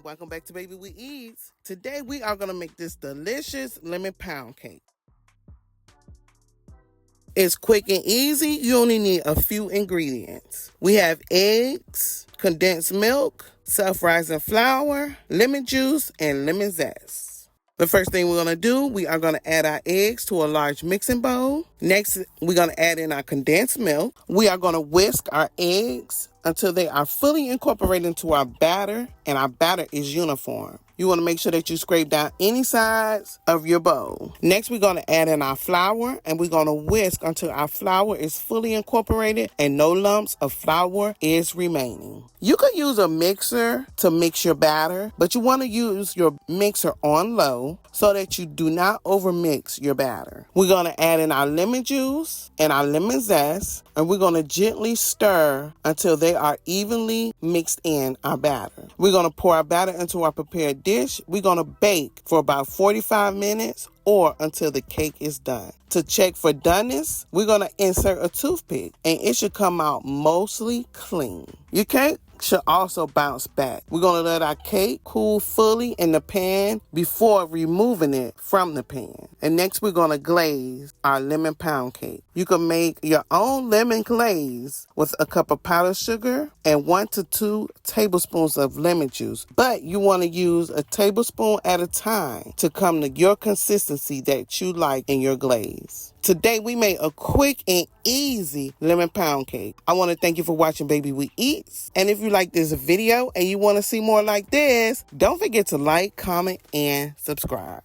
Welcome back to Baby We Eats. Today we are going to make this delicious lemon pound cake. It's quick and easy. You only need a few ingredients. We have eggs, condensed milk, self-rising flour, lemon juice, and lemon zest. The first thing we're going to do, we are going to add our eggs to a large mixing bowl. Next, we're going to add in our condensed milk. We are going to whisk our eggs until they are fully incorporated into our batter and our batter is uniform. You want to make sure that you scrape down any sides of your bowl. Next, we're going to add in our flour and we're going to whisk until our flour is fully incorporated and no lumps of flour is remaining. You could use a mixer to mix your batter, but you want to use your mixer on low so that you do not overmix your batter. We're going to add in our lemon juice and our lemon zest, and we're going to gently stir until they are evenly mixed in our batter. We're going to pour our batter into our prepared dish. We're going to bake for about 45 minutes or until the cake is done. To check for doneness, we're going to insert a toothpick and it should come out mostly clean. Your cake should also bounce back. We're going to let our cake cool fully in the pan before removing it from the pan. And next we're going to glaze our lemon pound cake. You can make your own lemon glaze with a cup of powdered sugar and 1 to 2 tablespoons of lemon juice. But you want to use a tablespoon at a time to come to your consistency that you like in your glaze. Today we made a quick and easy lemon pound cake. I want to thank you for watching Baby We Eats. And if you like this video and you want to see more like this, don't forget to like, comment, and subscribe.